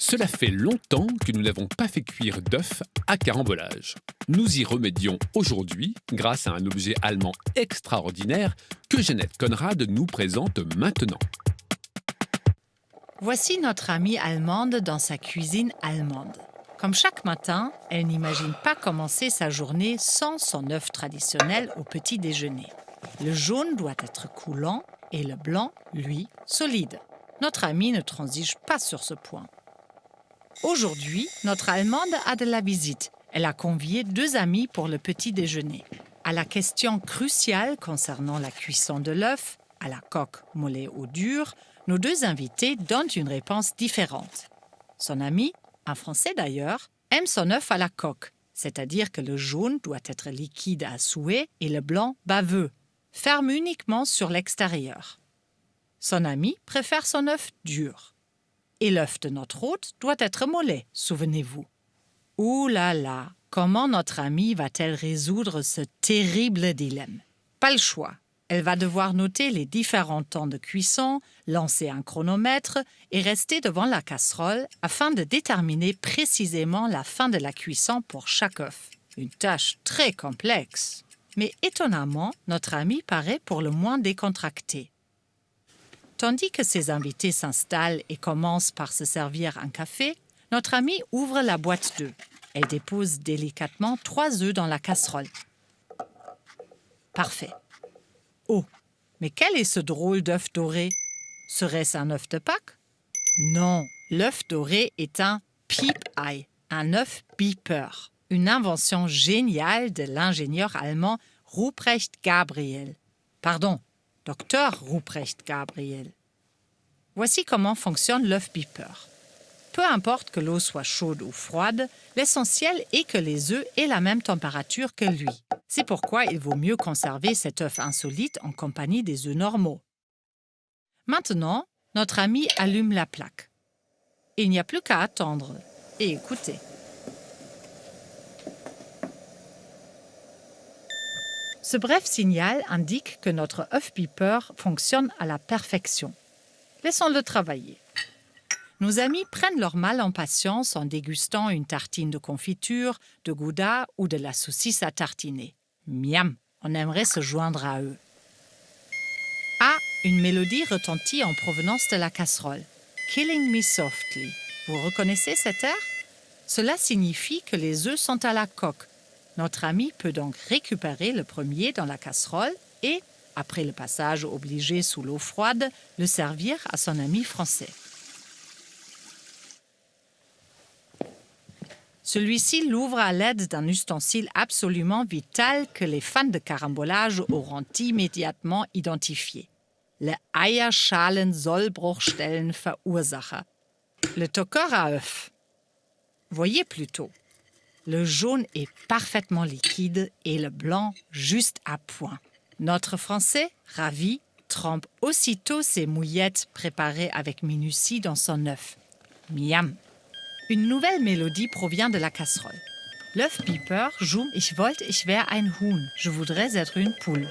Cela fait longtemps que nous n'avons pas fait cuire d'œufs à carambolage. Nous y remédions aujourd'hui grâce à un objet allemand extraordinaire que Jeannette Conrad nous présente maintenant. Voici notre amie allemande dans sa cuisine allemande. Comme chaque matin, elle n'imagine pas commencer sa journée sans son œuf traditionnel au petit déjeuner. Le jaune doit être coulant et le blanc, lui, solide. Notre amie ne transige pas sur ce point. Aujourd'hui, notre Allemande a de la visite. Elle a convié 2 amis pour le petit déjeuner. À la question cruciale concernant la cuisson de l'œuf, à la coque, mollet ou dur, nos 2 invités donnent une réponse différente. Son ami, un Français d'ailleurs, aime son œuf à la coque, c'est-à-dire que le jaune doit être liquide à souhait et le blanc baveux, ferme uniquement sur l'extérieur. Son ami préfère son œuf dur. Et l'œuf de notre hôte doit être mollet, souvenez-vous. Ouh là là, comment notre amie va-t-elle résoudre ce terrible dilemme? Pas le choix. Elle va devoir noter les différents temps de cuisson, lancer un chronomètre et rester devant la casserole afin de déterminer précisément la fin de la cuisson pour chaque œuf. Une tâche très complexe. Mais étonnamment, notre amie paraît pour le moins décontractée. Tandis que ses invités s'installent et commencent par se servir un café, notre amie ouvre la boîte d'œufs. Elle dépose délicatement 3 œufs dans la casserole. Parfait. Oh, mais quel est ce drôle d'œuf doré? Serait-ce un œuf de Pâques? Non, l'œuf doré est un Piep-Ei, un œuf beeper, une invention géniale de l'ingénieur allemand Ruprecht Gabriel. Pardon, Docteur Ruprecht Gabriel. Voici comment fonctionne l'œuf beeper. Peu importe que l'eau soit chaude ou froide, l'essentiel est que les œufs aient la même température que lui. C'est pourquoi il vaut mieux conserver cet œuf insolite en compagnie des œufs normaux. Maintenant, notre ami allume la plaque. Il n'y a plus qu'à attendre et écouter. Ce bref signal indique que notre œuf beeper fonctionne à la perfection. Laissons-le travailler. Nos amis prennent leur mal en patience en dégustant une tartine de confiture, de gouda ou de la saucisse à tartiner. Miam, on aimerait se joindre à eux. Ah, une mélodie retentit en provenance de la casserole. Killing me softly. Vous reconnaissez cet air? Cela signifie que les œufs sont à la coque. Notre ami peut donc récupérer le premier dans la casserole et, après le passage obligé sous l'eau froide, le servir à son ami français. Celui-ci l'ouvre à l'aide d'un ustensile absolument vital que les fans de carambolage auront immédiatement identifié. Le Eierschalen-Sollbruchstellenverursacher. Le toqueur à œufs. Voyez plutôt. Le jaune est parfaitement liquide et le blanc juste à point. Notre Français, ravi, trempe aussitôt ses mouillettes préparées avec minutie dans son œuf. Miam! Une nouvelle mélodie provient de la casserole. L'œuf beeper joue « Ich wollte, ich wär ein Huhn » « Je voudrais être une poule ».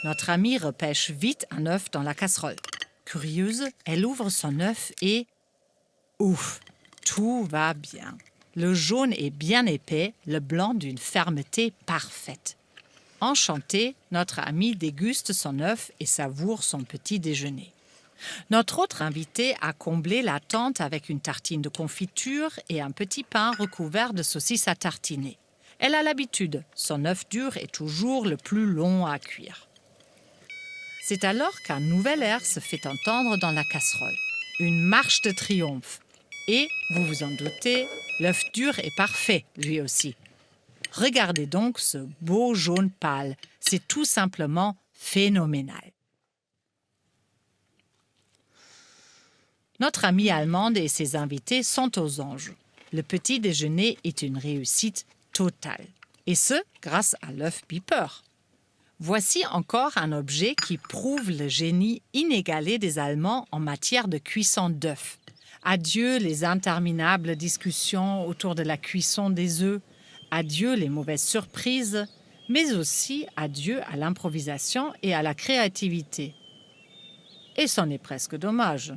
Notre amie repêche vite un œuf dans la casserole. Curieuse, elle ouvre son œuf et... Ouf! Tout va bien. Le jaune est bien épais, le blanc d'une fermeté parfaite. Enchantée, notre amie déguste son œuf et savoure son petit déjeuner. Notre autre invité a comblé l'attente avec une tartine de confiture et un petit pain recouvert de saucisse à tartiner. Elle a l'habitude, son œuf dur est toujours le plus long à cuire. C'est alors qu'un nouvel air se fait entendre dans la casserole. Une marche de triomphe. Et, vous vous en doutez, l'œuf dur est parfait, lui aussi. Regardez donc ce beau jaune pâle, c'est tout simplement phénoménal. Notre amie allemande et ses invités sont aux anges. Le petit déjeuner est une réussite totale. Et ce, grâce à l'œuf beeper. Voici encore un objet qui prouve le génie inégalé des Allemands en matière de cuisson d'œufs. Adieu les interminables discussions autour de la cuisson des œufs. Adieu les mauvaises surprises, mais aussi adieu à l'improvisation et à la créativité. Et c'en est presque dommage.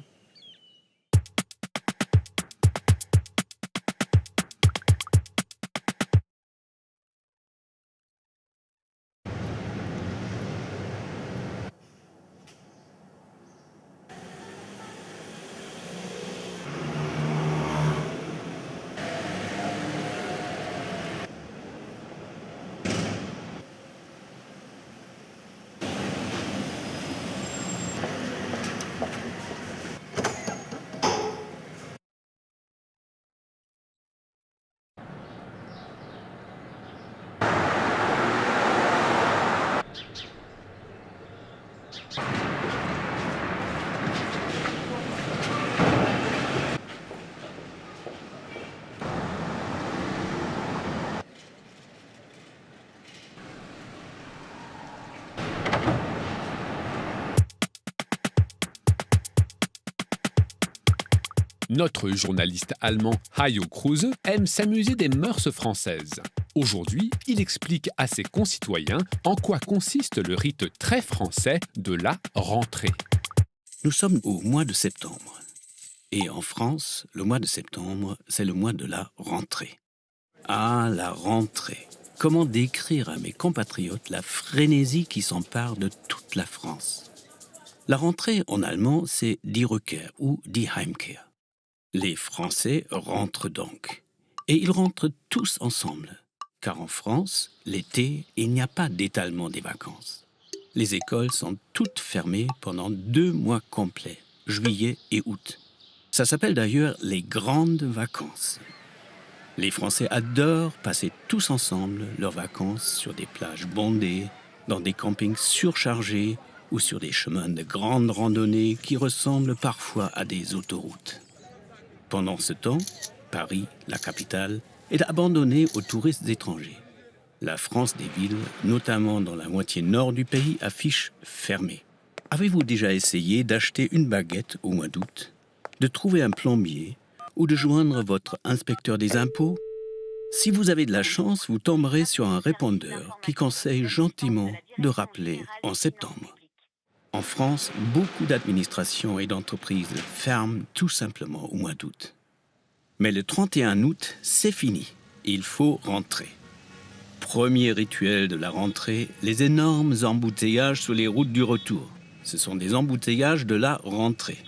Notre journaliste allemand Hajo Kruse aime s'amuser des mœurs françaises. Aujourd'hui, il explique à ses concitoyens en quoi consiste le rite très français de la rentrée. Nous sommes au mois de septembre. Et en France, le mois de septembre, c'est le mois de la rentrée. Ah, la rentrée! Comment décrire à mes compatriotes la frénésie qui s'empare de toute la France? La rentrée en allemand, c'est die Rückkehr ou die Heimkehr. Les Français rentrent donc. Et ils rentrent tous ensemble. Car en France, l'été, il n'y a pas d'étalement des vacances. Les écoles sont toutes fermées pendant 2 mois complets, juillet et août. Ça s'appelle d'ailleurs les grandes vacances. Les Français adorent passer tous ensemble leurs vacances sur des plages bondées, dans des campings surchargés ou sur des chemins de grande randonnée qui ressemblent parfois à des autoroutes. Pendant ce temps, Paris, la capitale, est abandonnée aux touristes étrangers. La France des villes, notamment dans la moitié nord du pays, affiche fermée. Avez-vous déjà essayé d'acheter une baguette au mois d'août, de trouver un plombier ou de joindre votre inspecteur des impôts? Si vous avez de la chance, vous tomberez sur un répondeur qui conseille gentiment de rappeler en septembre. En France, beaucoup d'administrations et d'entreprises ferment tout simplement au mois d'août. Mais le 31 août, c'est fini. Il faut rentrer. Premier rituel de la rentrée, les énormes embouteillages sur les routes du retour. Ce sont des embouteillages de la rentrée.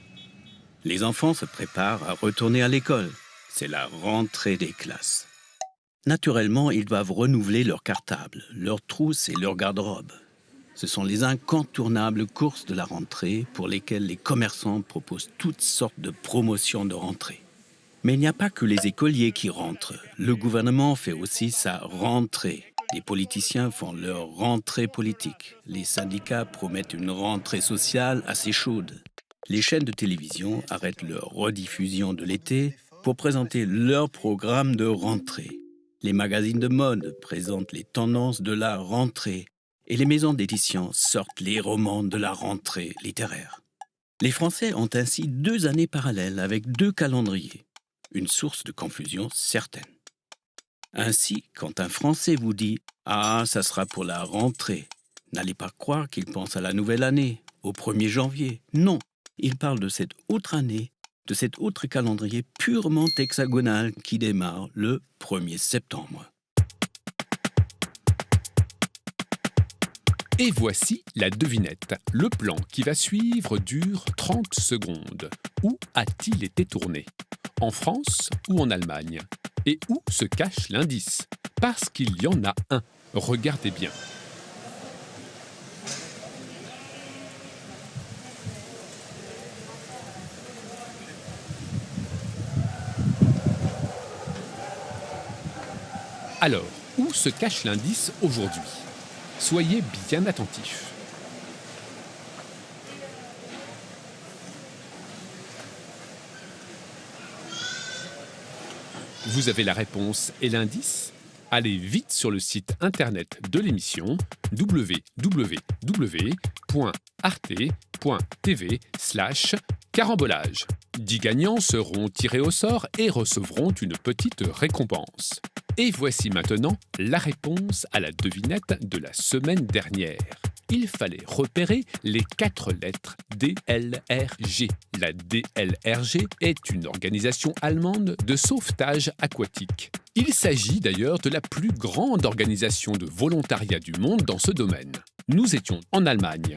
Les enfants se préparent à retourner à l'école. C'est la rentrée des classes. Naturellement, ils doivent renouveler leurs cartables, leurs trousses et leurs garde-robes. Ce sont les incontournables courses de la rentrée pour lesquelles les commerçants proposent toutes sortes de promotions de rentrée. Mais il n'y a pas que les écoliers qui rentrent. Le gouvernement fait aussi sa rentrée. Les politiciens font leur rentrée politique. Les syndicats promettent une rentrée sociale assez chaude. Les chaînes de télévision arrêtent leur rediffusion de l'été pour présenter leur programme de rentrée. Les magazines de mode présentent les tendances de la rentrée. Et les maisons d'édition sortent les romans de la rentrée littéraire. Les Français ont ainsi 2 années parallèles avec 2 calendriers. Une source de confusion certaine. Ainsi, quand un Français vous dit « Ah, ça sera pour la rentrée », n'allez pas croire qu'il pense à la nouvelle année, au 1er janvier. Non, il parle de cette autre année, de cet autre calendrier purement hexagonal qui démarre le 1er septembre. Et voici la devinette. Le plan qui va suivre dure 30 secondes. Où a-t-il été tourné? En France ou en Allemagne? Et où se cache l'indice? Parce qu'il y en a un. Regardez bien. Alors, où se cache l'indice aujourd'hui? Soyez bien attentifs. Vous avez la réponse et l'indice? Allez vite sur le site internet de l'émission www.arte.tv/carambolage. 10 gagnants seront tirés au sort et recevront une petite récompense. Et voici maintenant la réponse à la devinette de la semaine dernière. Il fallait repérer les 4 lettres DLRG. La DLRG est une organisation allemande de sauvetage aquatique. Il s'agit d'ailleurs de la plus grande organisation de volontariat du monde dans ce domaine. Nous étions en Allemagne.